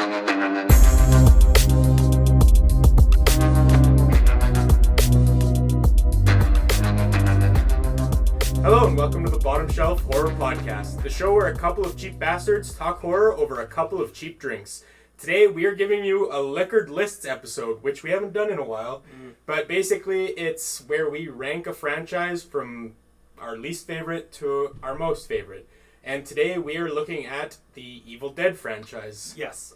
Hello and welcome to the Bottom Shelf Horror Podcast, the show where a couple of cheap bastards talk horror over a couple of cheap drinks. Today we are giving you a liquored lists episode, which we haven't done in a while, but basically it's where we rank a franchise from our least favorite to our most favorite. And today we are looking at the Evil Dead franchise. Yes.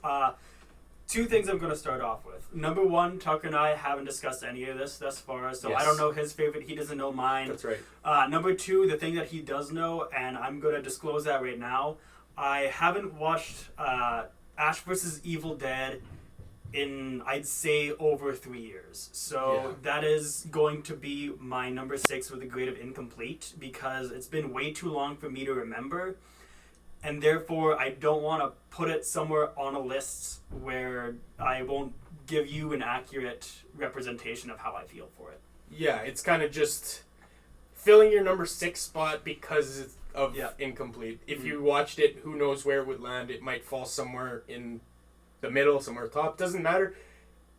Two things I'm going to start off with. Number one, Tucker and I haven't discussed any of this thus far, so Yes. I don't know his favorite. He doesn't know mine. That's right. Number two, the thing that he does know, and I'm going to disclose that right now, I haven't watched Ash vs. Evil Dead in, I'd say, over 3 years. So that is going to be my number 6 with a grade of incomplete, because it's been way too long for me to remember. And therefore, I don't want to put it somewhere on a list where I won't give you an accurate representation of how I feel for it. Yeah, it's kind of just filling your number 6 spot because of incomplete. If you watched it, who knows where it would land. It might fall somewhere in the middle, somewhere top. Doesn't matter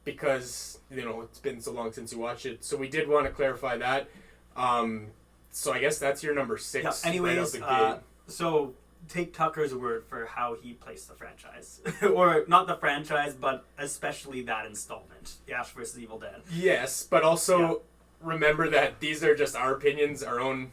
because, it's been so long since you watched it. So we did want to clarify that. So I guess that's your number 6. Yeah, anyways, right out the gate. So take Tucker's word for how he placed the franchise. Or not the franchise, but especially that installment, Ash vs. Evil Dead. Yes, but also remember that these are just our opinions, our own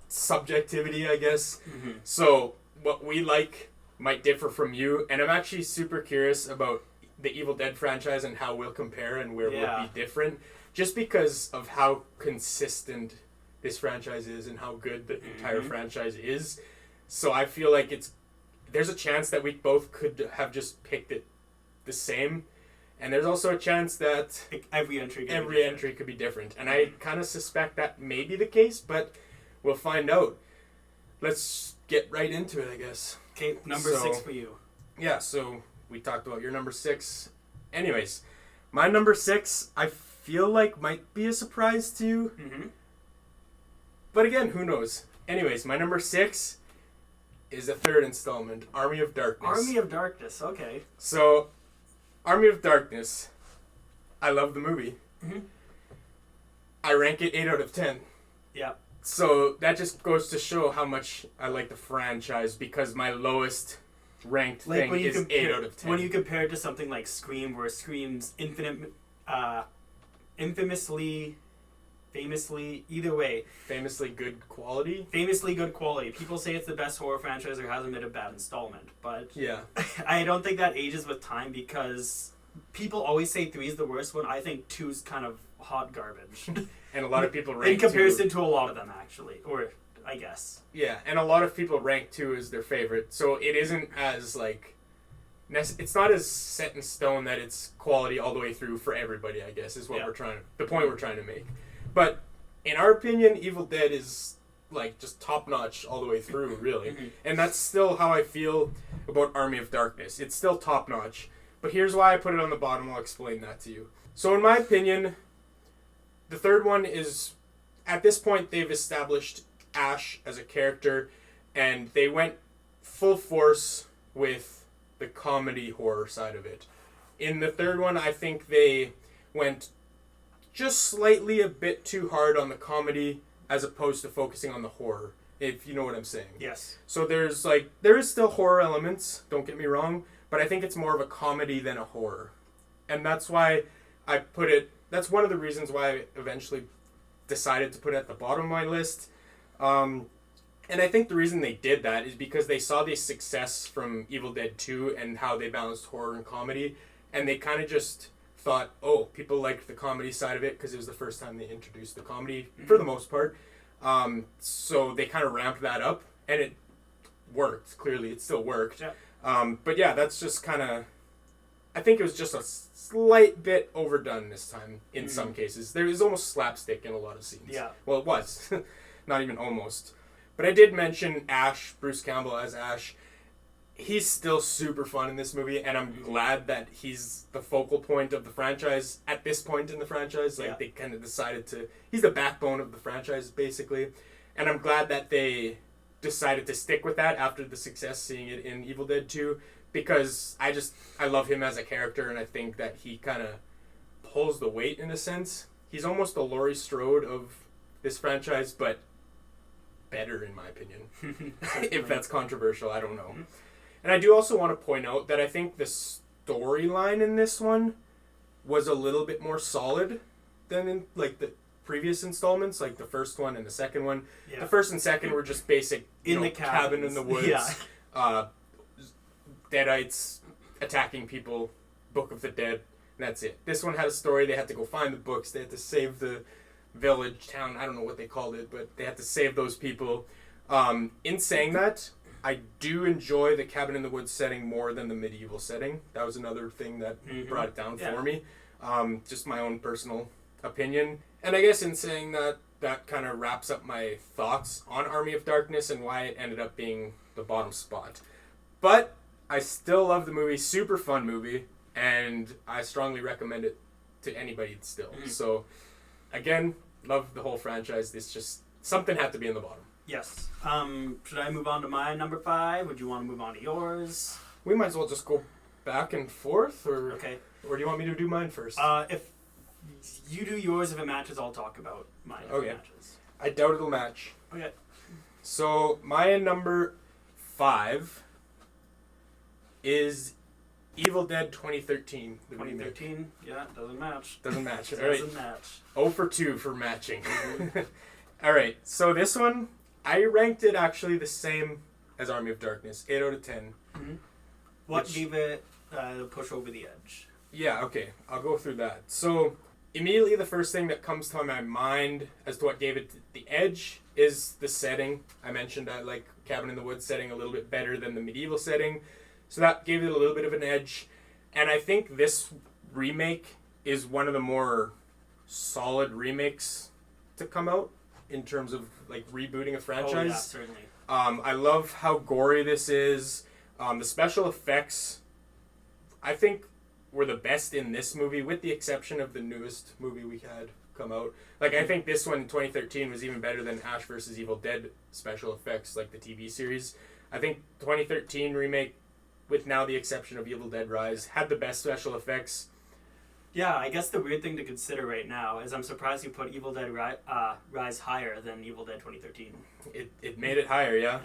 subjectivity, I guess. Mm-hmm. So what we like might differ from you, and I'm actually super curious about the Evil Dead franchise and how we'll compare and where we'll be different, just because of how consistent this franchise is and how good the entire franchise is. So I feel like there's a chance that we both could have just picked it the same, and there's also a chance that every entry could be different. And I kind of suspect that may be the case, but we'll find out. Let's get right into it, I guess. Okay, number 6 for you. Yeah, so we talked about your number 6. Anyways, my number 6, I feel like might be a surprise to you. Mm-hmm. But again, who knows? Anyways, my number 6 is the third installment, Army of Darkness. Army of Darkness, okay. So, Army of Darkness, I love the movie. Mm-hmm. I rank it 8 out of 10. Yeah. So, that just goes to show how much I like the franchise, because my lowest ranked thing is 8 out of 10. When you compare it to something like Scream, where Scream's famously, either way. Famously good quality? Famously good quality. People say it's the best horror franchise or hasn't been a bad installment. But yeah, I don't think that ages with time, because people always say 3 is the worst one. I think 2 is kind of hot garbage. And a lot of people rank 2. In comparison to a lot of them, actually. Or, I guess. Yeah, and a lot of people rank 2 as their favorite. So it isn't as, it's not as set in stone that it's quality all the way through for everybody, I guess, is what the point we're trying to make. But in our opinion, Evil Dead is just top notch all the way through, really. And that's still how I feel about Army of Darkness. It's still top notch. But here's why I put it on the bottom. I'll explain that to you. So in my opinion, the third one is, at this point, they've established Ash as a character, and they went full force with the comedy horror side of it. In the third one, I think they went just slightly a bit too hard on the comedy as opposed to focusing on the horror, if you know what I'm saying. Yes. So there is still horror elements, don't get me wrong, but I think it's more of a comedy than a horror. And that's why that's one of the reasons why I eventually decided to put it at the bottom of my list. And I think the reason they did that is because they saw the success from Evil Dead 2 and how they balanced horror and comedy, and they kind of just thought, people liked the comedy side of it because it was the first time they introduced the comedy for the most part. So they kind of ramped that up, and it worked. Clearly, it still worked. Yeah. But yeah, that's just kind of, I think it was just a slight bit overdone this time in some cases. There was almost slapstick in a lot of scenes. Yeah. Well, it was. Not even almost. But I did mention Ash, Bruce Campbell as Ash. He's still super fun in this movie, and I'm glad that he's the focal point of the franchise at this point in the franchise. They kind of decided he's the backbone of the franchise, basically. And I'm glad that they decided to stick with that after the success seeing it in Evil Dead 2, because I love him as a character, and I think that he kind of pulls the weight in a sense. He's almost the Laurie Strode of this franchise, but better in my opinion. If that's controversial, I don't know. And I do also want to point out that I think the storyline in this one was a little bit more solid than in like the previous installments, like the first one and the second one. Yeah. The first and second were just basic, the cabin in the woods, Deadites attacking people, Book of the Dead, and that's it. This one had a story. They had to go find the books. They had to save the village, town, I don't know what they called it, but they had to save those people. In saying that, I do enjoy the cabin in the woods setting more than the medieval setting. That was another thing that brought it down for me. Just my own personal opinion. And I guess in saying that, that kind of wraps up my thoughts on Army of Darkness and why it ended up being the bottom spot. But I still love the movie, super fun movie, and I strongly recommend it to anybody still. So, again, love the whole franchise. It's just, something had to be in the bottom. Yes. Should I move on to my number 5? Would you want to move on to yours? We might as well just go back and forth, or okay. Or do you want me to do mine first? If you do yours, if it matches, I'll talk about mine if it matches. I doubt it'll match. Okay. So, my number 5 is Evil Dead 2013. 2013? Yeah, doesn't match. Doesn't match. Doesn't match. 0 for 2 for matching. Alright, so this one, I ranked it actually the same as Army of Darkness, 8 out of 10. What gave it the push over the edge? Yeah, okay, I'll go through that. So, immediately the first thing that comes to my mind as to what gave it the edge is the setting. I mentioned I like Cabin in the Woods setting a little bit better than the medieval setting. So that gave it a little bit of an edge. And I think this remake is one of the more solid remakes to come out in terms of like rebooting a franchise. Oh, yeah, certainly. I love how gory this is. The special effects, I think, were the best in this movie, with the exception of the newest movie we had come out. Like, I think this one in 2013 was even better than Ash vs. Evil Dead special effects, like the TV series. I think 2013 remake, with now the exception of Evil Dead Rise, had the best special effects. Yeah, I guess the weird thing to consider right now is I'm surprised you put Evil Dead Rise higher than Evil Dead 2013. It made it higher, yeah.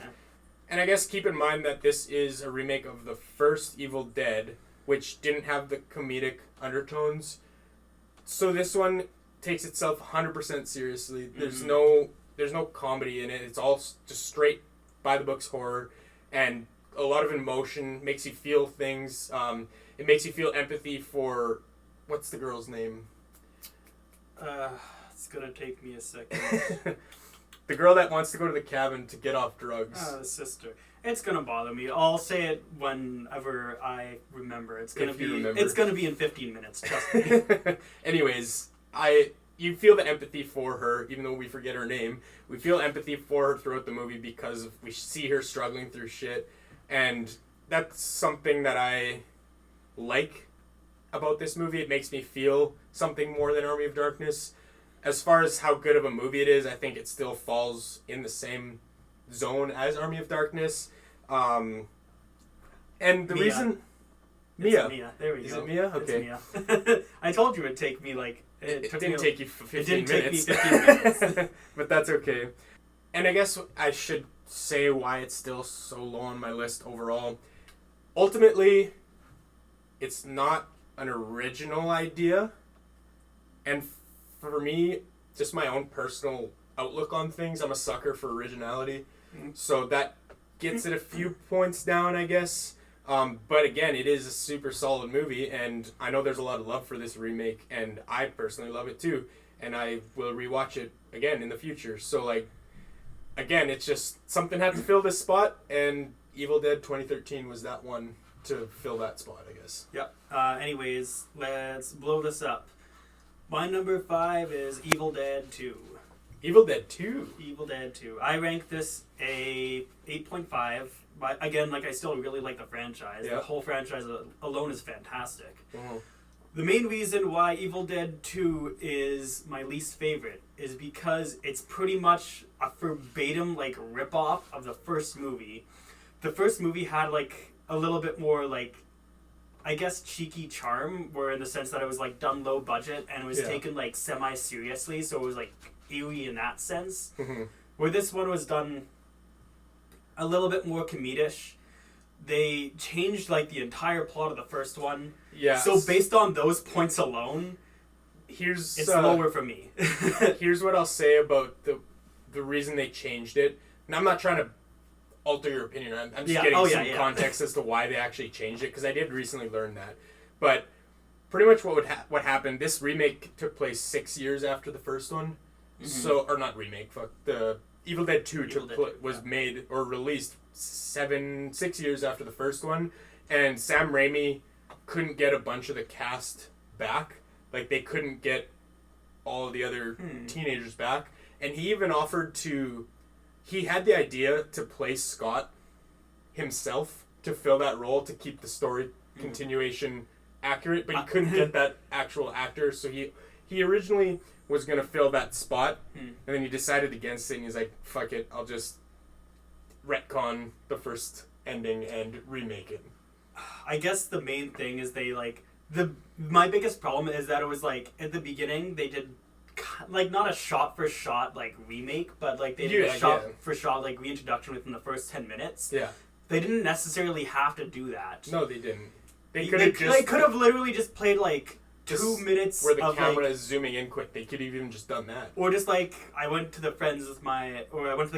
And I guess keep in mind that this is a remake of the first Evil Dead, which didn't have the comedic undertones. So this one takes itself 100% seriously. There's no comedy in it. It's all just straight by the books horror, and a lot of emotion, makes you feel things. It makes you feel empathy for, what's the girl's name? It's gonna take me a second. The girl that wants to go to the cabin to get off drugs. The sister. It's gonna bother me. I'll say it whenever I remember. It's gonna be in 15 minutes. Trust me. Anyways, you feel the empathy for her, even though we forget her name. We feel empathy for her throughout the movie because we see her struggling through shit, and that's something that I like about this movie. It makes me feel something more than Army of Darkness. As far as how good of a movie it is, I think it still falls in the same zone as Army of Darkness. And the reason... Mia. Mia. There we go. Is it Mia? Okay. It's Mia. I told you it'd take me like... It didn't take you 15 minutes. It didn't take me 15 minutes. But that's okay. And I guess I should say why it's still so low on my list overall. Ultimately, it's not an original idea. And for me, just my own personal outlook on things, I'm a sucker for originality. So that gets it a few points down, I guess. But again, it is a super solid movie, and I know there's a lot of love for this remake, and I personally love it too. And I will rewatch it again in the future. So, like, again, it's just something had to fill this spot, and Evil Dead 2013 was that one to fill that spot, I guess. Yep. Anyways, let's blow this up. My number 5 is Evil Dead 2. Evil Dead 2? Evil Dead 2. I rank this a 8.5. But again, like, I still really like the franchise. Yeah. The whole franchise alone is fantastic. Mm-hmm. The main reason why Evil Dead 2 is my least favorite is because it's pretty much a verbatim, like, rip-off of the first movie. The first movie had, like, a little bit more like, I guess, cheeky charm, where in the sense that it was like done low budget and it was taken like semi-seriously, so it was like eerie in that sense. Where this one was done a little bit more comedish. They changed like the entire plot of the first one. Yeah. So based on those points alone, it's lower for me. Here's what I'll say about the reason they changed it. And I'm not trying to alter your opinion. I'm just getting some context as to why they actually changed it, because I did recently learn that. But pretty much what happened, this remake took place 6 years after the first one. So, or not remake, the Evil Dead 2 was made or released 6 years after the first one, and Sam Raimi couldn't get a bunch of the cast back. Like, they couldn't get all of the other teenagers back, and he even offered to... He had the idea to play Scott himself to fill that role to keep the story continuation accurate, but he couldn't get that actual actor, so he originally was going to fill that spot, and then he decided against it, and he's like, fuck it, I'll just retcon the first ending and remake it. I guess the main thing is they, like... My biggest problem is that it was, like, at the beginning, they did... like, not a shot-for-shot, like, remake, but, like, they did a shot-for-shot, like, reintroduction within the first 10 minutes. Yeah. They didn't necessarily have to do that. No, they didn't. They could have literally just played, like, 2 minutes where the of, camera like, is zooming in quick. They could have even just done that. Or just, like, I went to the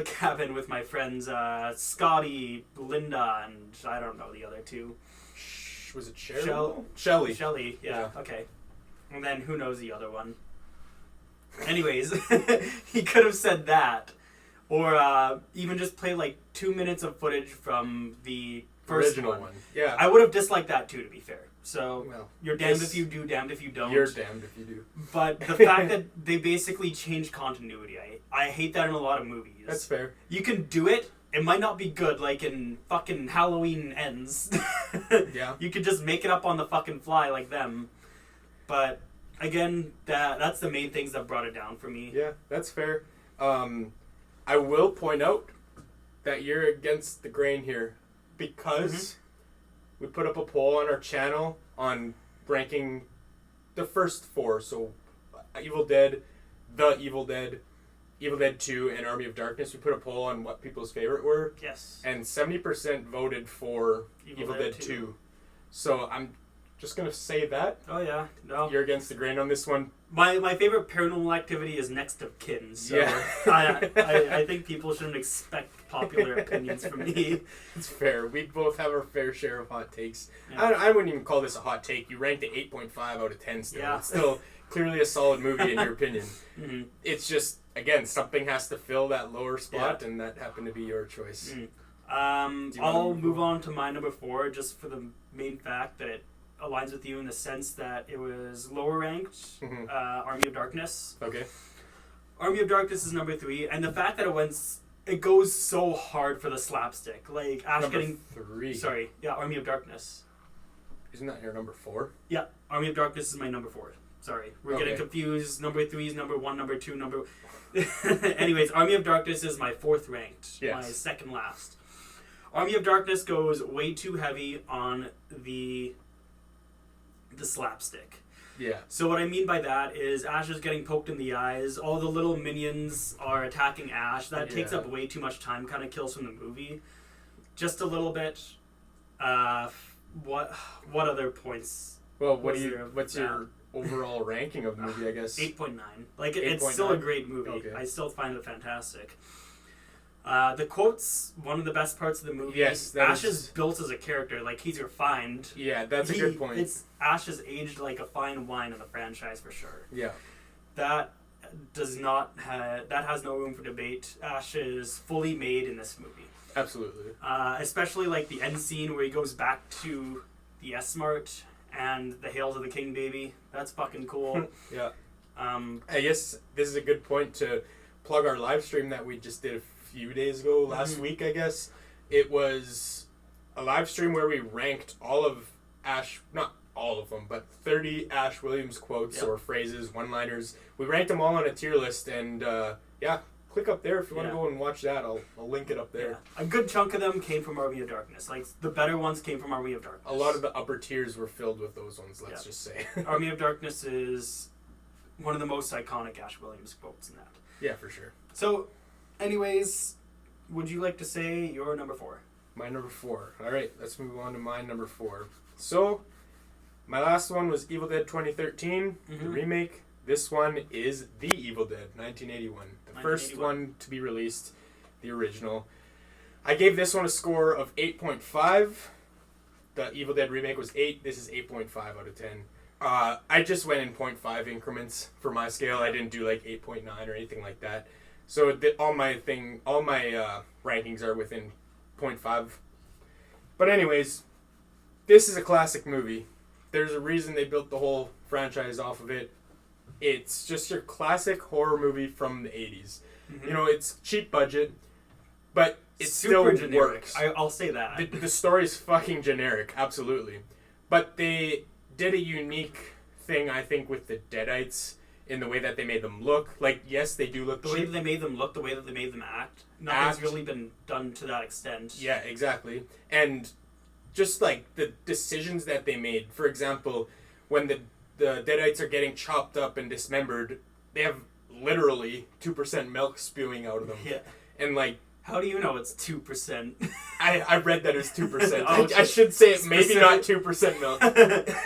cabin with my friends, Scotty, Linda, and I don't know the other two. Was it Shelly? Shelly, yeah, okay. And then who knows the other one. Anyways, he could have said that. Or even just play like 2 minutes of footage from the first original one. Yeah. I would have disliked that too, to be fair. So, well, you're damned if you do, damned if you don't. You're damned if you do. But the fact that they basically changed continuity, I hate that in a lot of movies. That's fair. You can do it. It might not be good, like in fucking Halloween Ends. Yeah. You could just make it up on the fucking fly like them. But, again, that's the main things that brought it down for me. Yeah, that's fair. I will point out that you're against the grain here, because we put up a poll on our channel on ranking the first 4. So, Evil Dead, The Evil Dead, Evil Dead 2, and Army of Darkness. We put a poll on what people's favorite were. Yes. And 70% voted for Evil Dead 2. So I'm just going to say that. Oh, yeah. No. You're against the grain on this one. My favorite Paranormal Activity is Next of Kin. So yeah. I think people shouldn't expect popular opinions from me. It's fair. We both have our fair share of hot takes. Yeah. I wouldn't even call this a hot take. You ranked it 8.5 out of 10 still. Yeah. It's still clearly a solid movie in your opinion. It's just, again, something has to fill that lower spot, and that happened to be your choice. I'll move on to my number 4, just for the main fact that it aligns with you in the sense that it was lower ranked, Army of Darkness. Okay. Army of Darkness is number 3, and the fact that it goes so hard for the slapstick. Like, Ash number getting... 3. Sorry, yeah, Army of Darkness. Isn't that your number 4? Yeah, Army of Darkness is my number 4. Sorry, we're getting confused. Number 3 is number 1, number 2, number... Anyways, Army of Darkness is my 4th ranked. Yes. My second last. Army of Darkness goes way too heavy on the slapstick. Yeah. So what I mean by that is Ash is getting poked in the eyes. All the little minions are attacking Ash. That takes up way too much time. Kind of kills from the movie. Just a little bit. What other points? Well, what's your overall ranking of the movie? I guess 8.9. Like it's still a great movie. Okay. I still find it fantastic. The quote's one of the best parts of the movie. Yes, Ash is built as a character. Like, he's refined. Yeah, that's a good point. Ash is aged like a fine wine in the franchise for sure. Yeah. That has no room for debate. Ash is fully made in this movie. Absolutely. Especially like the end scene where he goes back to the S-Mart and the Hail to the King baby. That's fucking cool. Yeah. I guess this is a good point to plug our live stream that we just did a few days ago, last week, I guess. It was a live stream where we ranked all of Ash, not all of them, but 30 Ash Williams quotes or phrases, one-liners. We ranked them all on a tier list, and click up there if you want to Yeah. go and watch that. I'll link it up there. Yeah. A good chunk of them came from Army of Darkness. Like, the better ones came from Army of Darkness. A lot of the upper tiers were filled with those ones, let's just say. Army of Darkness is one of the most iconic Ash Williams quotes in that. Yeah, for sure. So, anyways, would you like to say your number 4? My number 4. All right, let's move on to my number 4. So, my last one was Evil Dead 2013, the remake. This one is The Evil Dead 1981, the first one to be released, the original. I gave this one a score of 8.5. The Evil Dead remake was 8. This is 8.5 out of 10. I just went in 0.5 increments for my scale. I didn't do like 8.9 or anything like that. So all my rankings are within 0.5. But anyways, this is a classic movie. There's a reason they built the whole franchise off of it. It's just your classic horror movie from the 80s. You know, it's cheap budget, but it Super still generic. works. I'll say that. The story's fucking generic, absolutely. But they did a unique thing, I think, with the Deadites in the way that they made them look. Like, yes, they do look the cheap. way that they made them look, the way that they made them act. Nothing's really been done to that extent. Yeah, exactly. And just like the decisions that they made. For example, when the Deadites are getting chopped up and dismembered, they have literally 2% milk spewing out of them. Yeah. And like, how do you know it's 2%? I read that it's 2%. Oh, I should say it maybe specific. not 2% milk.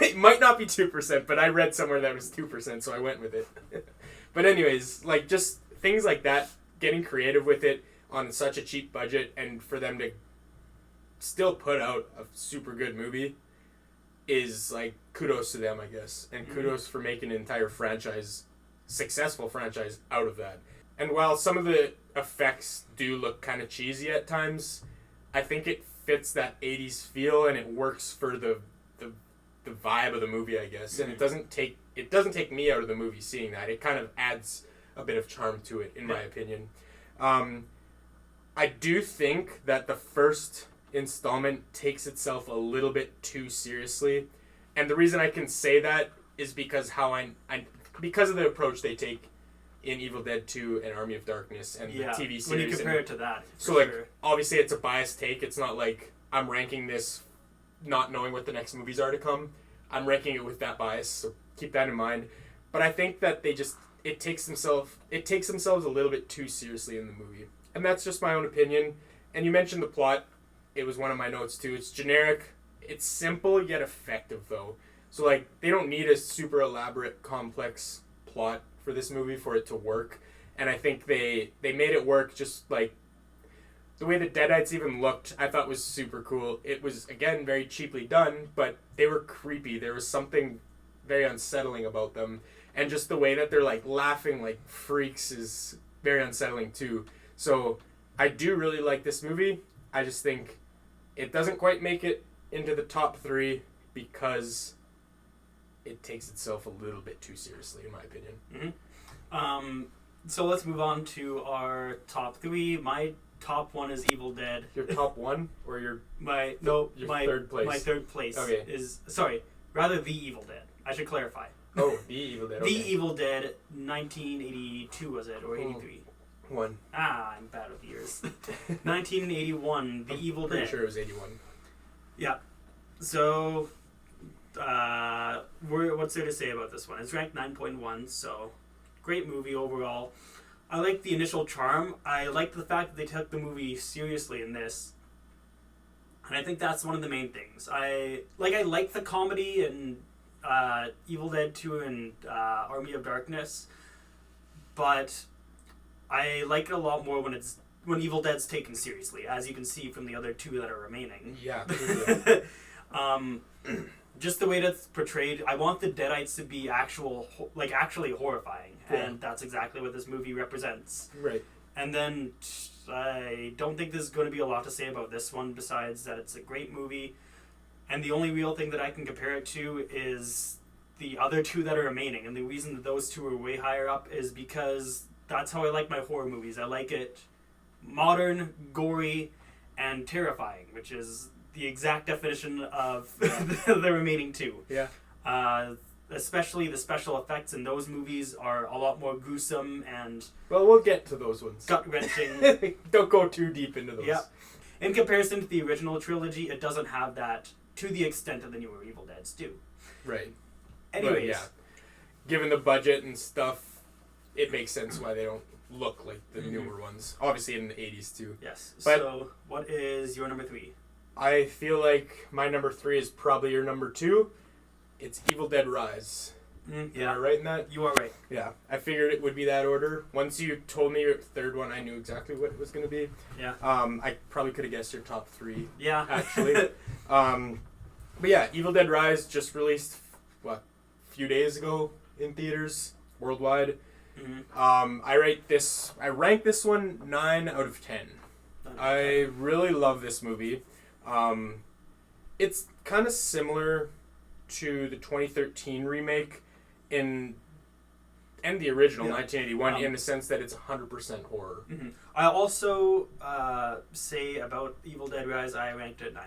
It might not be 2%, but I read somewhere that it was 2%, so I went with it. But anyways, like just things like that, getting creative with it on such a cheap budget, and for them to still put out a super good movie is like kudos to them, I guess. And kudos for making an entire successful franchise out of that. And while some of the effects do look kind of cheesy at times, I think it fits that 80s feel and it works for the vibe of the movie, I guess. And it doesn't take me out of the movie seeing that. It kind of adds a bit of charm to it, in my opinion. I do think that the first installment takes itself a little bit too seriously. And the reason I can say that is because because of the approach they take in Evil Dead 2 and Army of Darkness and the TV series. When you compare it to that. So, like, obviously it's a biased take. It's not like I'm ranking this not knowing what the next movies are to come. I'm ranking it with that bias, so keep that in mind. But I think that it takes themselves a little bit too seriously in the movie. And that's just my own opinion. And you mentioned the plot. It was one of my notes, too. It's generic. It's simple, yet effective, though. So, like, they don't need a super elaborate, complex plot for this movie for it to work. And I think they made it work just, like, the way the Deadites even looked, I thought was super cool. It was, again, very cheaply done, but they were creepy. There was something very unsettling about them. And just the way that they're, like, laughing like freaks is very unsettling, too. So, I do really like this movie. I just think it doesn't quite make it into the top 3 because it takes itself a little bit too seriously, in my opinion. So let's move on to our top 3. My top 1 is Evil Dead. Your top 1 or your third place? My third place Okay. is rather The Evil Dead. I should clarify. Oh, The Evil Dead. Okay. The Evil Dead, 1982 was it, or 83? 1. I'm bad with years. 1981, The Evil Dead. Pretty sure it was 81. Yeah. So, what's there to say about this one? It's ranked 9.1, so great movie overall. I like the initial charm. I like the fact that they took the movie seriously in this. And I think that's one of the main things. I like the comedy in Evil Dead 2 and Army of Darkness, but I like it a lot more when Evil Dead's taken seriously, as you can see from the other 2 that are remaining. Yeah. Just the way that's portrayed, I want the Deadites to be actually horrifying, and that's exactly what this movie represents. Right. And then I don't think there's going to be a lot to say about this one besides that it's a great movie, and the only real thing that I can compare it to is the other 2 that are remaining, and the reason that those 2 are way higher up is because that's how I like my horror movies. I like it modern, gory, and terrifying, which is the exact definition of the remaining 2. Yeah. especially the special effects in those movies are a lot more gruesome and Well, we'll get to those ones. gut-wrenching. Don't go too deep into those. Yeah. In comparison to the original trilogy, it doesn't have that to the extent of the newer Evil Deads do. Right. Anyways. But, yeah. Given the budget and stuff, it makes sense why they don't look like the newer ones. Obviously in the 80s too. Yes. But so, what is your number 3? I feel like my number 3 is probably your number 2. It's Evil Dead Rise. Yeah. Am I right in that? You are right. Yeah. I figured it would be that order. Once you told me your third one, I knew exactly what it was going to be. Yeah. I probably could have guessed your top 3. Yeah. Actually. But yeah, Evil Dead Rise just released, a few days ago in theaters worldwide. I rank this one 9 out of 10. I really love this movie. It's kind of similar to the 2013 remake and the original 1981 in the sense that it's 100% horror. I also say about Evil Dead Rise, I ranked it 9.3.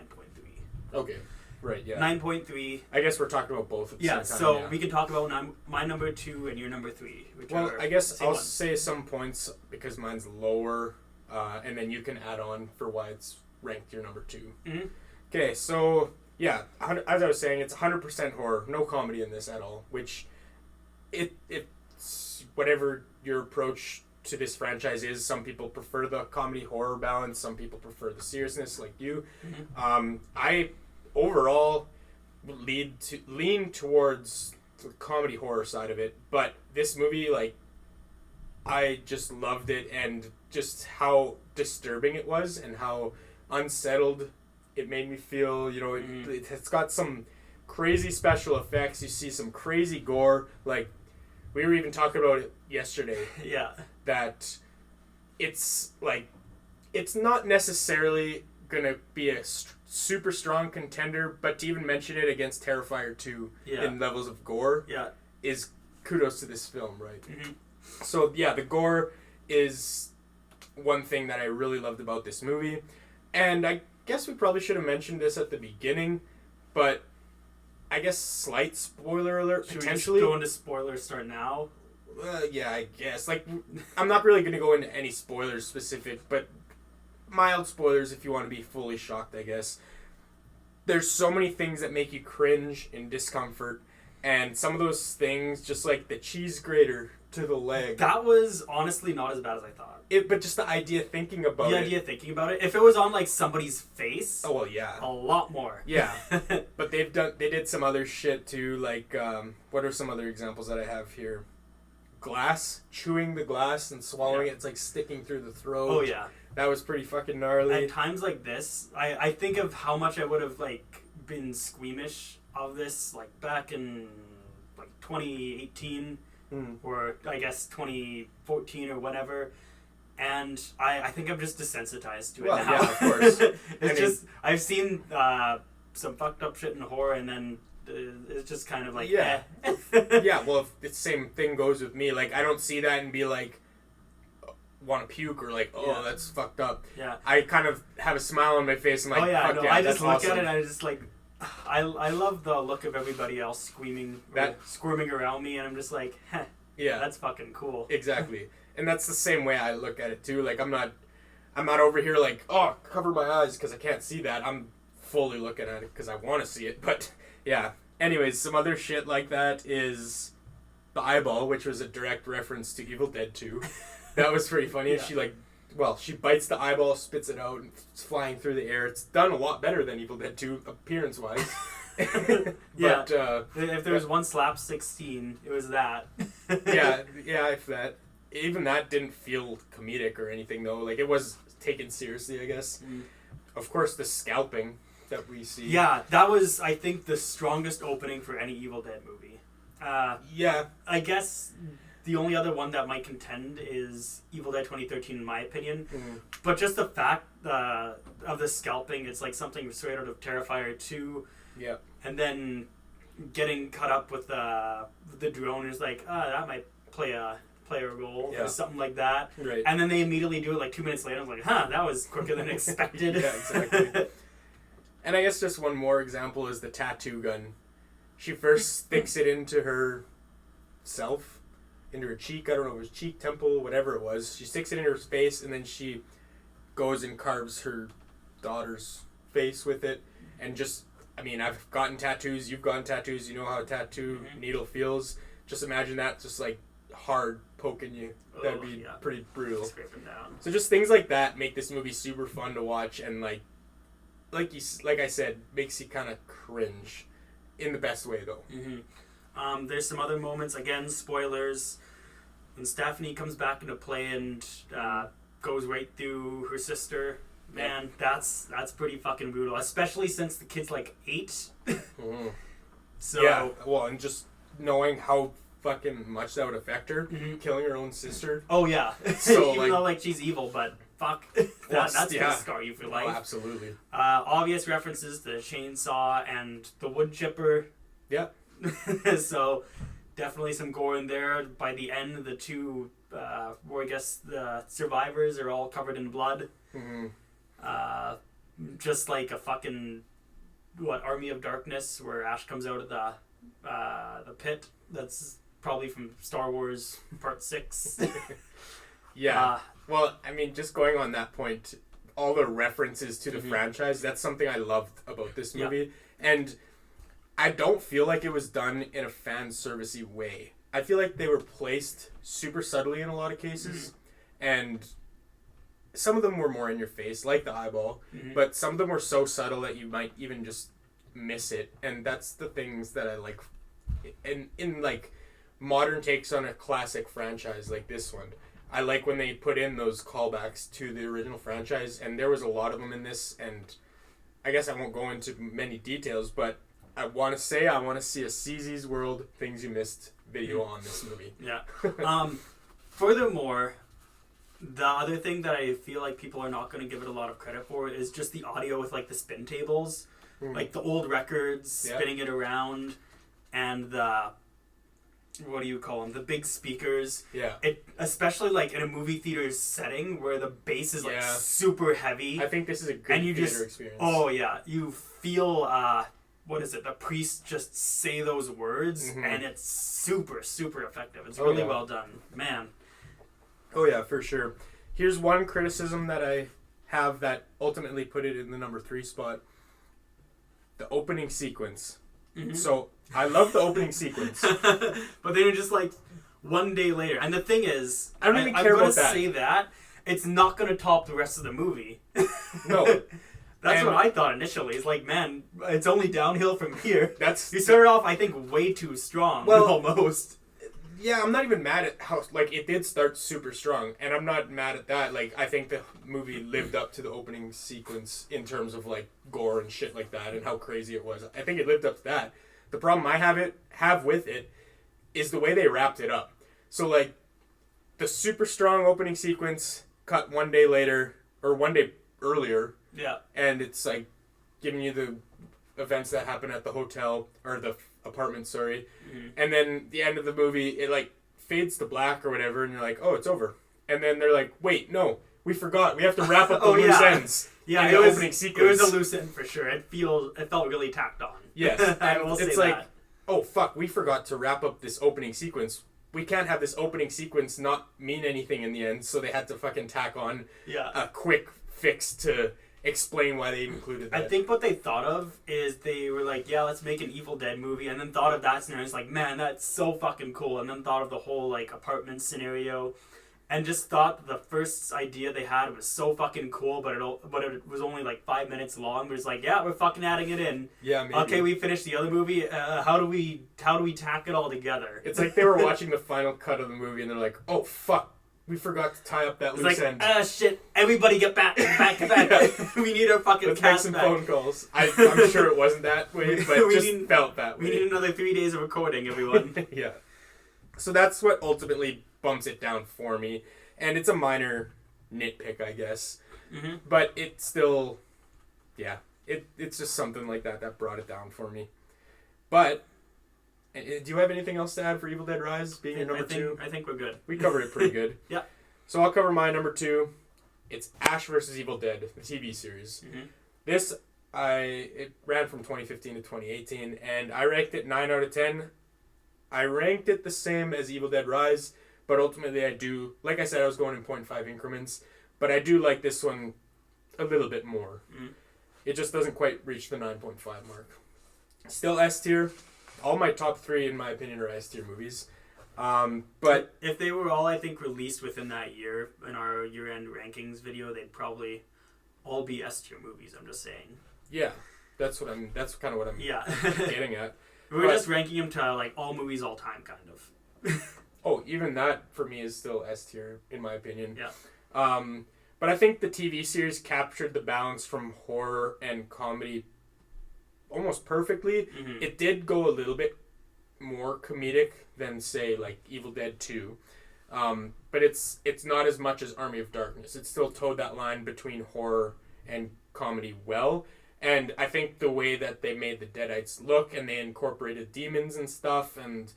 Okay, right, yeah. 9.3. I guess we're talking about both at the same time. So we can talk about my number 2 and your number 3. Well, I guess I'll say some points because mine's lower, and then you can add on for why it's ranked your number 2. Okay, so yeah, as I was saying, it's 100% horror, no comedy in this at all. Which, it's whatever your approach to this franchise is. Some people prefer the comedy horror balance. Some people prefer the seriousness, like you. I overall lean towards the comedy horror side of it, but this movie, like, I just loved it, and just how disturbing it was and how unsettled it made me feel. You know, it's got some crazy special effects. You see some crazy gore. Like, we were even talking about it yesterday. Yeah. That it's like, it's not necessarily gonna be a super strong contender, but to even mention it against Terrifier 2 in levels of gore is kudos to this film, right? So yeah, the gore is one thing that I really loved about this movie, and I guess we probably should have mentioned this at the beginning, but I guess slight spoiler alert. Should potentially we just go into spoilers start now? Yeah, I guess. Like, I'm not really going to go into any spoilers specific, but mild spoilers if you want to be fully shocked, I guess. There's so many things that make you cringe and discomfort, and some of those things, just like the cheese grater to the leg. That was honestly not as bad as I thought. But just the idea thinking about it. If it was on like somebody's face, oh well, yeah, a lot more. Yeah, but they did some other shit too. Like, what are some other examples that I have here? Glass, chewing the glass and swallowing it. It's like sticking through the throat. Oh yeah, that was pretty fucking gnarly. At times like this, I think of how much I would have like been squeamish of this, like back in like 2018 or I guess 2014 or whatever. And I think I'm just desensitized to it now. Yeah, of course. I've seen some fucked up shit in horror, and then it's just kind of like, yeah. Yeah, well, if the same thing goes with me. Like, I don't see that and be like, want to puke or like, that's fucked up. Yeah. I kind of have a smile on my face and like, I just look awesome. at it and I just like, I love the look of everybody else squirming around me, and I'm just like, yeah, that's fucking cool. Exactly. And that's the same way I look at it too. Like, I'm not over here like, oh, cover my eyes because I can't see that. I'm fully looking at it because I want to see it. But yeah. Anyways, some other shit like that is the eyeball, which was a direct reference to Evil Dead 2. That was pretty funny. Yeah. She bites the eyeball, spits it out, and it's flying through the air. It's done a lot better than Evil Dead 2 appearance-wise. Yeah. If there was one slapstick scene, it was that. yeah, if that. Even that didn't feel comedic or anything, though. Like, it was taken seriously, I guess. Of course, the scalping that we see. Yeah, that was, I think, the strongest opening for any Evil Dead movie. Yeah. I guess the only other one that might contend is Evil Dead 2013, in my opinion. But just the fact of the scalping, it's like something straight out of Terrifier 2. Yeah. And then getting cut up with the drone is like, that might play a role or something like that. Right. And then they immediately do it like 2 minutes later. I was like, that was quicker than expected. Yeah, exactly. And I guess just one more example is the tattoo gun. she first sticks it into herself, into her cheek. I don't know if it was cheek, temple, whatever it was. She sticks it in her face, and then she goes and carves her daughter's face with it. And just, I mean, I've gotten tattoos. You've gotten tattoos. You know how a tattoo needle feels. Just imagine that just like hard poking you. That'd be pretty brutal. Scraping down. So just things like that make this movie super fun to watch, and like I said, makes you kind of cringe, in the best way though. There's some other moments, again, spoilers, when Stephanie comes back into play and goes right through her sister. Man, that's pretty fucking brutal, especially since the kid's like 8. So yeah, well, and just knowing how fucking much that would affect her, killing her own sister. Oh yeah. So even though like she's evil, but fuck, that's gonna scar you for life. Oh, absolutely. Obvious references to the chainsaw and the wood chipper. Yeah. So definitely some gore in there. By the end, the two, where I guess the survivors are all covered in blood. Just like a fucking Army of Darkness, where Ash comes out of the pit. That's probably from Star Wars Part 6. Yeah. Well, I mean, just going on that point, all the references to the franchise, that's something I loved about this movie. And I don't feel like it was done in a fan servicey way. I feel like they were placed super subtly in a lot of cases. And some of them were more in your face, like the eyeball. But some of them were so subtle that you might even just miss it. And that's the things that I like in like modern takes on a classic franchise like this one. I like when they put in those callbacks to the original franchise, and there was a lot of them in this, and I guess I won't go into many details, but I want to see a CZ's World Things You Missed video on this movie. Yeah. Furthermore, the other thing that I feel like people are not going to give it a lot of credit for is just the audio with like the spin tables, like the old records, spinning it around, and the, what do you call them? The big speakers. Yeah. It, especially like in a movie theater setting where the bass is like super heavy. I think this is a good theater experience. Oh yeah, you feel what is it? The priest just say those words, and it's super super effective. It's really well done, man. Oh yeah, for sure. Here's one criticism that I have that ultimately put it in the number 3 spot. The opening sequence. So I love the opening sequence, but then just like one day later, and the thing is, I don't even care about that. I'm gonna say that it's not gonna top the rest of the movie. No, that's what I thought initially. It's like, man, it's only downhill from here. You started off, I think, way too strong. Well, almost. Yeah, I'm not even mad at how, like, it did start super strong, and I'm not mad at that. Like, I think the movie lived up to the opening sequence in terms of, like, gore and shit like that and how crazy it was. I think it lived up to that. The problem I have with it is the way they wrapped it up. So, like, the super strong opening sequence cut one day later, or one day earlier. Yeah. And it's, like, giving you the events that happen at the hotel, or the apartment, sorry. And then the end of the movie, it like fades to black or whatever, and you're like, oh, it's over. And then they're like, wait, no, we forgot. We have to wrap up the loose ends. Yeah, the opening sequence. It was a loose end for sure. It felt really tacked on. Yes, and it's like, oh fuck, we forgot to wrap up this opening sequence. We can't have this opening sequence not mean anything in the end, so they had to fucking tack on a quick fix to explain why they included that. I think what they thought of is they were like, yeah, let's make an Evil Dead movie, and then thought of that scenario. It's like, man, that's so fucking cool. And then thought of the whole like apartment scenario, and just thought the first idea they had was so fucking cool, but it was only like 5 minutes long. But it's like, yeah, we're fucking adding it in. Yeah, maybe. Okay, we finished the other movie. How do we tack it all together? It's like they were watching the final cut of the movie, and they're like, oh fuck, we forgot to tie up that loose end. Shit, everybody get back. We need our fucking Let's cast make some back. phone calls. I'm sure it wasn't that way, but it felt that way. We need another 3 days of recording, everyone. Yeah. So that's what ultimately bumps it down for me. And it's a minor nitpick, I guess. But it's still, it's just something like that brought it down for me. But do you have anything else to add for Evil Dead Rise being your number 2? I think we're good. We covered it pretty good. Yeah. So I'll cover my number 2. It's Ash vs. Evil Dead, the TV series. This, It ran from 2015 to 2018, and I ranked it 9 out of 10. I ranked it the same as Evil Dead Rise, but ultimately I do, like I said, I was going in 0.5 increments, but I do like this one a little bit more. It just doesn't quite reach the 9.5 mark. Still S tier. All my top 3, in my opinion, are S tier movies. But if they were all, I think, released within that year in our year-end rankings video, they'd probably all be S tier movies. I'm just saying. Yeah, that's kind of what I'm getting at. We're just ranking them to like all movies, all time, kind of. Oh, even that for me is still S tier in my opinion. Yeah. But I think the TV series captured the balance from horror and comedy almost perfectly. It did go a little bit more comedic than, say, like Evil Dead 2. But it's not as much as Army of Darkness. It still towed that line between horror and comedy well. And I think the way that they made the Deadites look, and they incorporated demons and stuff, and,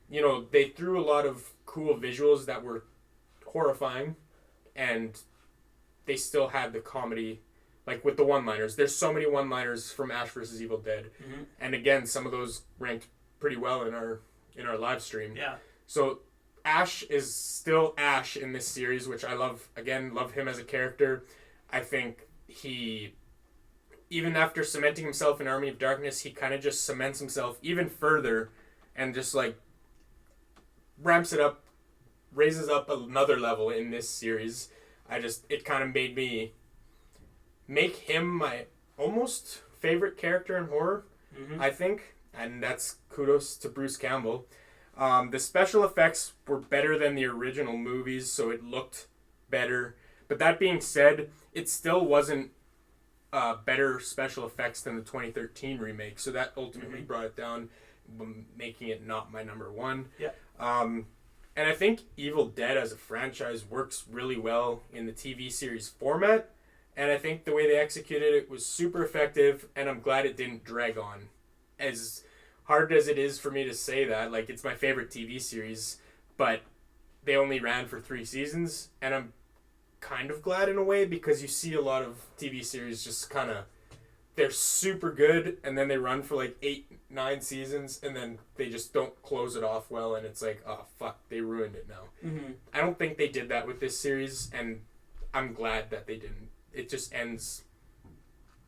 you know, they threw a lot of cool visuals that were horrifying, and they still had the comedy, like with the one-liners. There's so many one-liners from Ash vs. Evil Dead. And again, some of those ranked pretty well in our live stream. Yeah. So Ash is still Ash in this series, which I love. Again, love him as a character. I think he, even after cementing himself in Army of Darkness, he kind of just cements himself even further and just like ramps it up, raises up another level in this series. It kind of made me make him my almost favorite character in horror, I think. And that's kudos to Bruce Campbell. The special effects were better than the original movies, so it looked better. But that being said, it still wasn't better special effects than the 2013 remake. So that ultimately brought it down, making it not my number 1. Yeah. And I think Evil Dead as a franchise works really well in the TV series format. And I think the way they executed it was super effective, and I'm glad it didn't drag on. As hard as it is for me to say that, like, it's my favorite TV series, but they only ran for 3 seasons, and I'm kind of glad in a way, because you see a lot of TV series just kind of, they're super good, and then they run for like 8-9 seasons, and then they just don't close it off well, and it's like, oh fuck, they ruined it now. I don't think they did that with this series, and I'm glad that they didn't. It just ends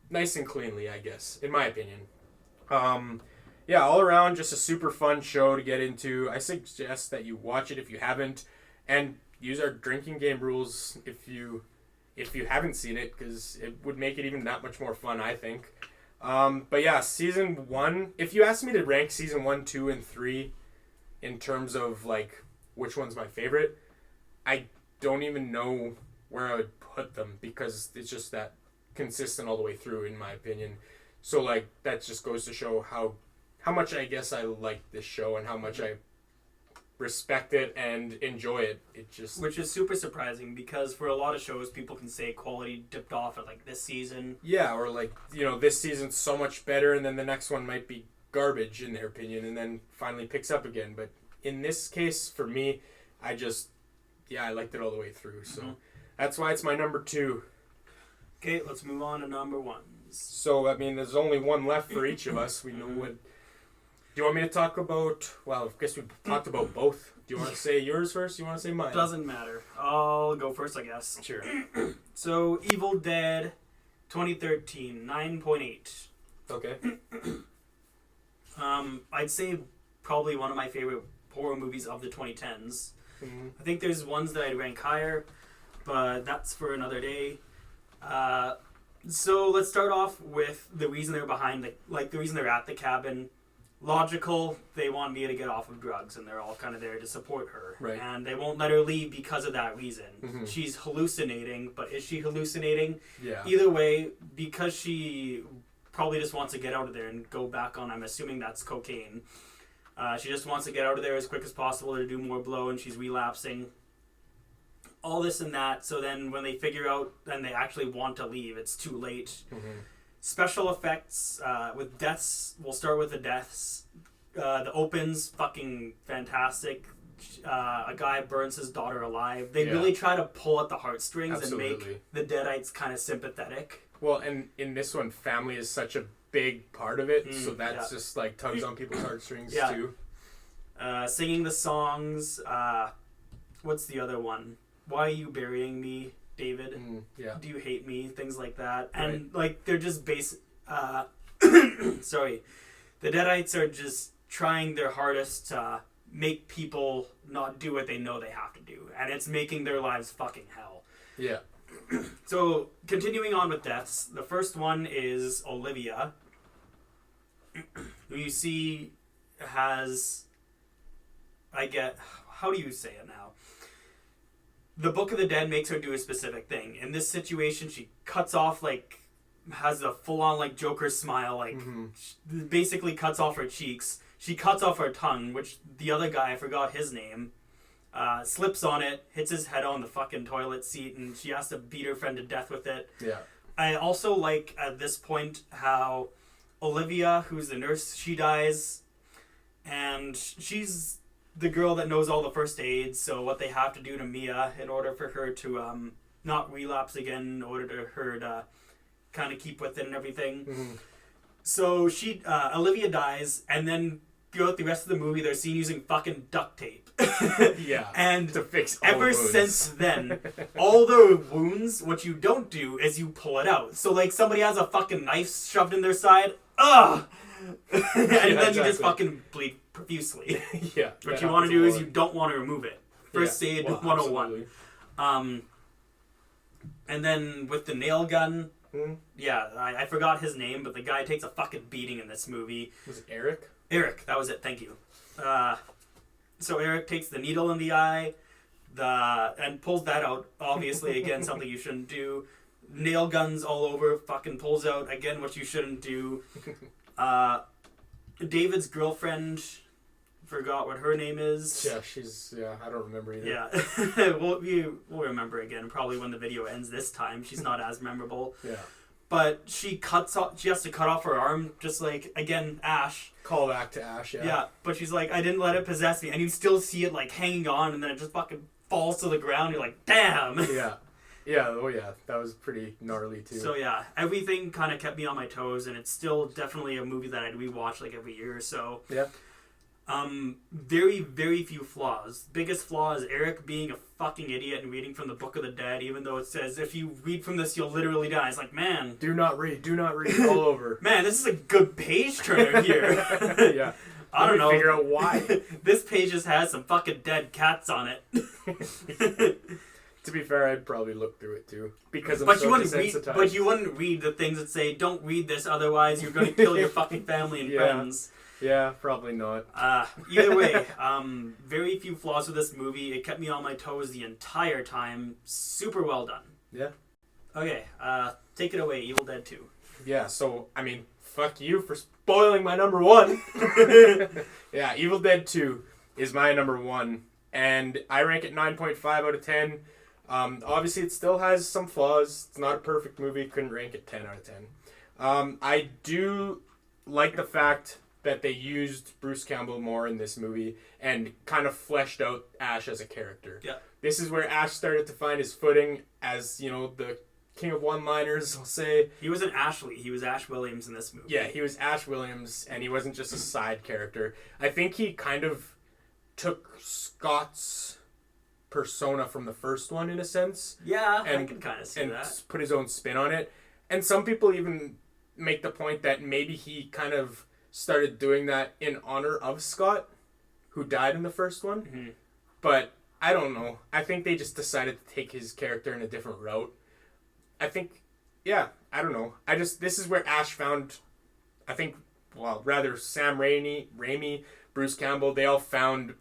nice and cleanly, I guess, in my opinion. Yeah, all around, just a super fun show to get into. I suggest that you watch it if you haven't, and use our drinking game rules if you haven't seen it, because it would make it even that much more fun, I think. But yeah, season 1, if you asked me to rank season 1, 2, and 3 in terms of like which one's my favorite, I don't even know where I would put them, because it's just that consistent all the way through, in my opinion. So like that just goes to show how much I guess I like this show, and how much I respect it and enjoy it. Which is super surprising, because for a lot of shows, people can say quality dipped off at like this season. Yeah, or like, you know, this season's so much better, and then the next one might be garbage in their opinion, and then finally picks up again. But in this case, for me, I liked it all the way through. So that's why it's my number 2. Okay, let's move on to number 1. So, I mean, there's only one left for each of us. We know what... Do you want me to talk about... Well, I guess we talked about both. Do you want to say yours first? Do you want to say mine? Doesn't matter. I'll go first, I guess. Sure. So, Evil Dead 2013, 9.8. Okay. I'd say probably one of my favorite horror movies of the 2010s. I think there's ones that I'd rank higher, but that's for another day. So let's start off with the reason they're behind the reason they're at the cabin. Logical, they want Mia to get off of drugs, and they're all kind of there to support her. Right. And they won't let her leave because of that reason. She's hallucinating, but is she hallucinating? Yeah. Either way, because she probably just wants to get out of there and go back on, I'm assuming that's cocaine. She just wants to get out of there as quick as possible to do more blow, and she's relapsing. All this and that, so then when they figure out and they actually want to leave, it's too late. Special effects with deaths. We'll start with the deaths. The opens, fucking fantastic. A guy burns his daughter alive. They really try to pull at the heartstrings and make the Deadites kind of sympathetic. Well, and in this one, family is such a big part of it, so that's just like tugs on people's heartstrings too. Singing the songs. What's the other one? Why Are You Burying Me, David? Do you hate me? Things like that. And like they're just sorry. The Deadites are just trying their hardest to make people not do what they know they have to do. And it's making their lives fucking hell. Yeah. So, continuing on with deaths, the first one is Olivia, who you see has, how do you say it now? The Book of the Dead makes her do a specific thing. In this situation, she cuts off, like, has a full-on, like, Joker smile, like, basically cuts off her cheeks. She cuts off her tongue, which the other guy, I forgot his name, slips on it, hits his head on the fucking toilet seat, and she has to beat her friend to death with it. Yeah. I also like, at this point, how Olivia, who's the nurse, she dies, and she's the girl that knows all the first aids, so what they have to do to Mia in order for her to not relapse again, in order to her to kind of keep with it and everything. So Olivia dies, and then throughout the rest of the movie, they're seen using fucking duct tape. And to fix all ever wounds. since then, all the wounds, what you don't do is you pull it out. So like somebody has a fucking knife shoved in their side, and then you just fucking bleed profusely. What you want to do is you don't want to remove it. First aid 101. Absolutely. And then with the nail gun, I forgot his name, but the guy takes a fucking beating in this movie. Was it Eric? Eric, that was it. Thank you. So Eric takes the needle in the eye, and pulls that out. Obviously, again, something you shouldn't do. Nail guns all over. Fucking pulls out again what you shouldn't do. David's girlfriend, forgot what her name is. I don't remember either. Yeah, we'll remember again. Probably when the video ends this time. She's not as memorable. Yeah. But she has to cut off her arm, just like, again, Ash. Call back to Ash, Yeah, but she's like, I didn't let it possess me. And you still see it, like, hanging on, and then it just fucking falls to the ground. You're like, damn! Yeah, that was pretty gnarly, too. So, yeah, everything kind of kept me on my toes, and it's still definitely a movie that I'd rewatch, like, every year or so. Yeah. Very, very few flaws. Biggest flaw is Eric being a fucking idiot and reading from the Book of the Dead, even though it says, if you read from this, you'll literally die. It's like, man. Do not read all over. Man, this is a good page turner here. Yeah. I don't know. Figure out why. This page just has some fucking dead cats on it. To be fair, I'd probably look through it too. Because you wouldn't read the things that say, don't read this, otherwise you're going to kill your fucking family and friends. Yeah, probably not. Either way, very few flaws with this movie. It kept me on my toes the entire time. Super well done. Yeah. Okay, take it away, Evil Dead 2. Yeah, so, I mean, fuck you for spoiling my number one. Yeah, Evil Dead 2 is my number one, and I rank it 9.5 out of 10. Obviously, it still has some flaws. It's not a perfect movie. Couldn't rank it 10 out of 10. I do like the fact that they used Bruce Campbell more in this movie and kind of fleshed out Ash as a character. Yeah. This is where Ash started to find his footing as, the king of one-liners, I'll say. He wasn't Ashley. He was Ash Williams in this movie. Yeah, he was Ash Williams, and he wasn't just a side character. I think he kind of took Scott's persona from the first one, in a sense. Yeah, I can kind of see that. And put his own spin on it. And some people even make the point that maybe he kind of started doing that in honor of Scott, who died in the first one. Mm-hmm. But I don't know. I think they just decided to take his character in a different route. I think, I don't know. This is where Ash found, Sam Raimi, Bruce Campbell, they all found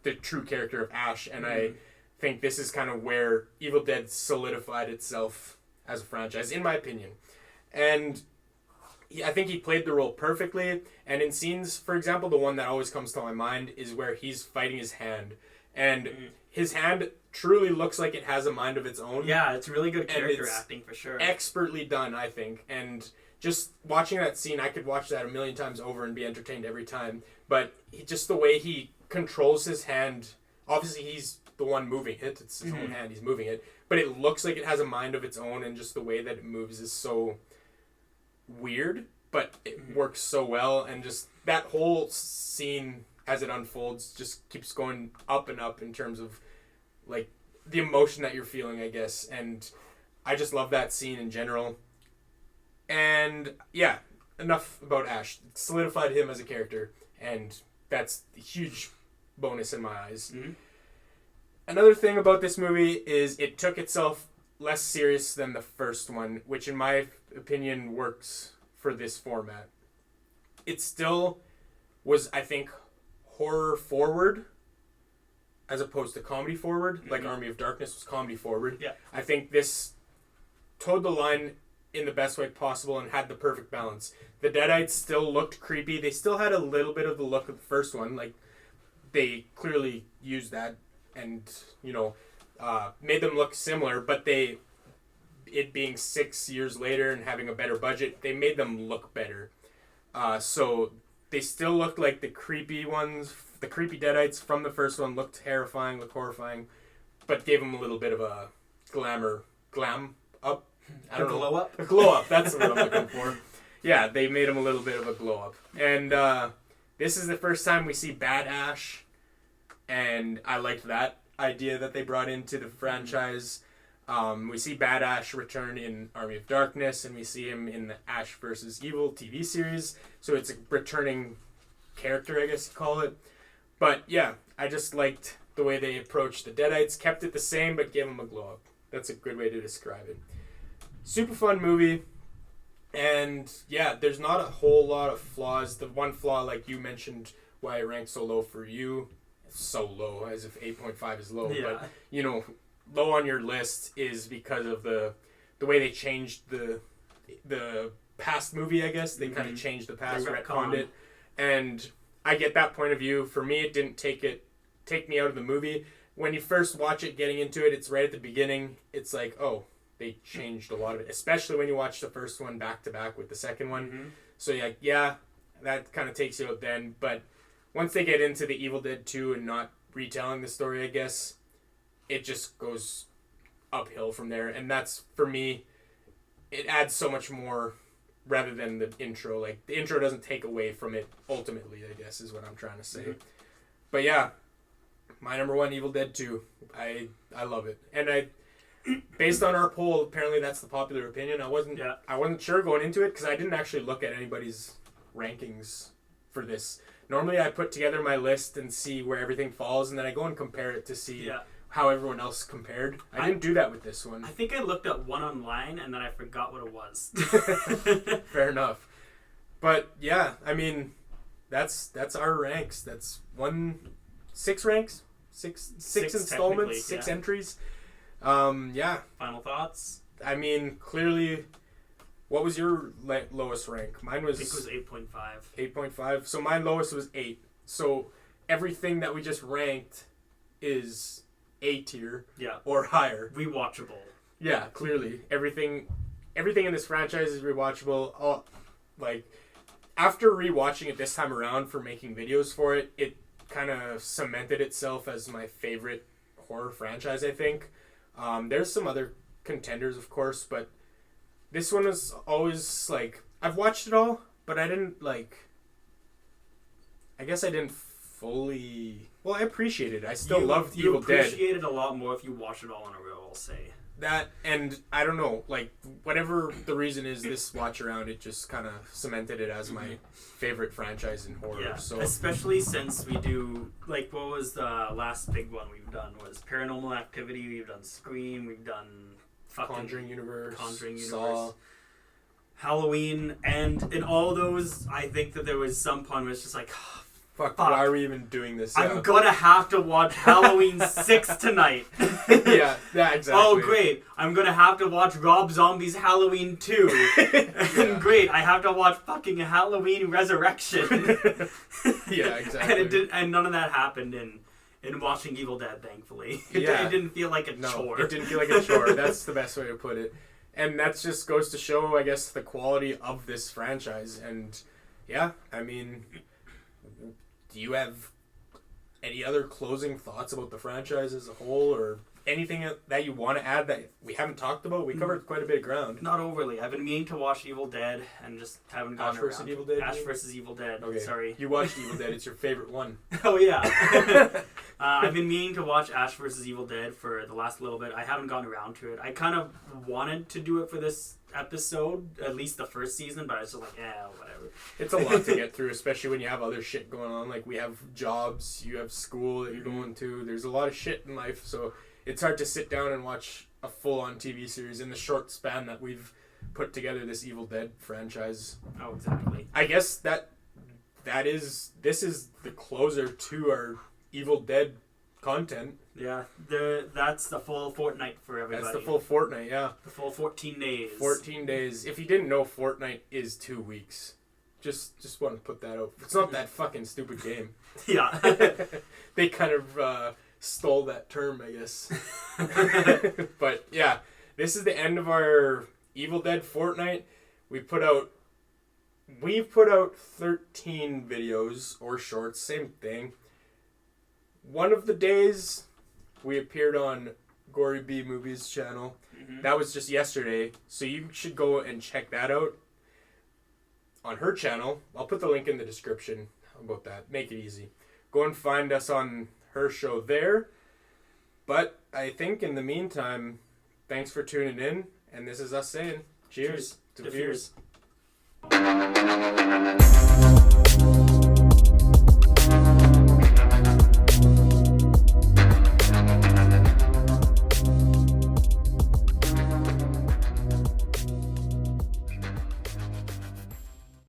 the true character of Ash, and I think this is kind of where Evil Dead solidified itself as a franchise, in my opinion. And I think he played the role perfectly, and in scenes, for example, the one that always comes to my mind is where he's fighting his hand, and his hand truly looks like it has a mind of its own. Yeah, it's really good character acting, for sure. Expertly done, I think, and just watching that scene, I could watch that a million times over and be entertained every time, but just the way he controls his hand, obviously he's the one moving it, it's his own hand, he's moving it, but it looks like it has a mind of its own, and just the way that it moves is so weird, but it works so well, and just that whole scene as it unfolds just keeps going up and up in terms of like the emotion that you're feeling, I guess, and I just love that scene in general. And yeah, enough about Ash. It solidified him as a character, and that's a huge bonus in my eyes. Mm-hmm. Another thing about this movie is it took itself less serious than the first one, which in my opinion works for this format. It still was, I think, horror forward as opposed to comedy forward. Like Army of Darkness was comedy forward. Yeah. I think this towed the line in the best way possible and had the perfect balance. The Deadites still looked creepy. They still had a little bit of the look of the first one. Like, they clearly used that and, made them look similar, but it being 6 years later and having a better budget, they made them look better. So they still looked like the creepy ones. The creepy Deadites from the first one looked terrifying, looked horrifying, but gave them a little bit of a glam up. I don't know. Glow up? A glow up, that's what I'm looking for. Yeah, they made him a little bit of a glow up. And this is the first time we see Bad Ash, and I liked that idea that they brought into the franchise. We see Bad Ash return in Army of Darkness, and we see him in the Ash vs. Evil TV series, so it's a returning character, I guess you call it. But yeah, I just liked the way they approached the Deadites, kept it the same, but gave them a glow up. That's a good way to describe it. Super fun movie, and yeah, there's not a whole lot of flaws. The one flaw, like you mentioned, why it ranked so low for you, so low, as if 8.5 is low, Yeah. but low on your list is because of the way they changed the past movie, I guess. They kind of changed the past, retconned it, and I get that point of view. For me, it didn't take me out of the movie. When you first watch it, getting into it, it's right at the beginning. It's like, oh, they changed a lot of it, especially when you watch the first one back to back with the second one. Mm-hmm. So yeah, that kind of takes you out then. But once they get into the Evil Dead 2 and not retelling the story, I guess, it just goes uphill from there. And that's, for me, it adds so much more rather than the intro. Like, the intro doesn't take away from it ultimately, I guess, is what I'm trying to say. Mm-hmm. But yeah, my number one, Evil Dead 2. I love it. And based on our poll, apparently that's the popular opinion. I wasn't sure going into it because I didn't actually look at anybody's rankings for this. Normally I put together my list and see where everything falls, and then I go and compare it to see how everyone else compared. I didn't do that with this one. I think I looked at one online and then I forgot what it was. Fair enough. But yeah, I mean, that's our ranks. That's 6 ranks, six installments, 6 entries. Final thoughts? I mean, clearly, what was your lowest rank? Mine was... I think it was 8.5. 8.5. So my lowest was 8. So everything that we just ranked is A tier or higher. Rewatchable. Yeah, clearly. Everything in this franchise is rewatchable. After rewatching it this time around for making videos for it, it kind of cemented itself as my favorite horror franchise, I think. There's some other contenders, of course, but this one is always, I've watched it all, but I didn't, I guess I didn't fully... Well, I appreciate it. I still loved Evil Dead. You appreciate it a lot more if you watch it all in a row, I'll say. That, and I don't know, whatever the reason is, this watch around, it just kind of cemented it as my favorite franchise in horror. Yeah, so especially since we do, what was the last big one we've done? Was Paranormal Activity, we've done Scream, we've done Conjuring Universe, Saw, Halloween, and in all those, I think that there was some point where it's just like, Fuck, why are we even doing this? I'm gonna have to watch Halloween 6 tonight. yeah, exactly. Oh, great. I'm gonna have to watch Rob Zombie's Halloween 2. And great, I have to watch fucking Halloween Resurrection. Yeah, exactly. And none of that happened in watching Evil Dead, thankfully. It didn't feel like a chore. It didn't feel like a chore. That's the best way to put it. And that just goes to show, I guess, the quality of this franchise. And yeah, I mean... Do you have any other closing thoughts about the franchise as a whole, or anything that you want to add that we haven't talked about? We covered quite a bit of ground. Not overly. I've been meaning to watch Evil Dead and just haven't gotten Ash vs. around. Evil Dead? Ash vs. Evil Dead. Okay. Sorry. You watched Evil Dead. It's your favorite one. Oh, yeah. I've been meaning to watch Ash vs. Evil Dead for the last little bit. I haven't gotten around to it. I kind of wanted to do it for this episode, at least the first season, but I was just like, yeah, whatever. It's a lot to get through, especially when you have other shit going on. Like, we have jobs, you have school that you're going to. There's a lot of shit in life, so it's hard to sit down and watch a full-on TV series in the short span that we've put together this Evil Dead franchise. Oh, exactly. I guess this is the closer to our Evil Dead content. Yeah, that's the full fortnight for everybody. That's the full fortnight, yeah. The full 14 days. 14 days. If you didn't know, Fortnite is 2 weeks. Just want to put that out. It's not that fucking stupid game. Yeah. They kind of stole that term, I guess. But yeah, this is the end of our Evil Dead fortnight. We've put out 13 videos or shorts, same thing. One of the days we appeared on Gory B Movies channel. Mm-hmm. That was just yesterday, so you should go and check that out on her channel. I'll put the link in the description. How about that? Make it easy. Go and find us on her show there. But I think in the meantime, thanks for tuning in, and this is us saying cheers to fears.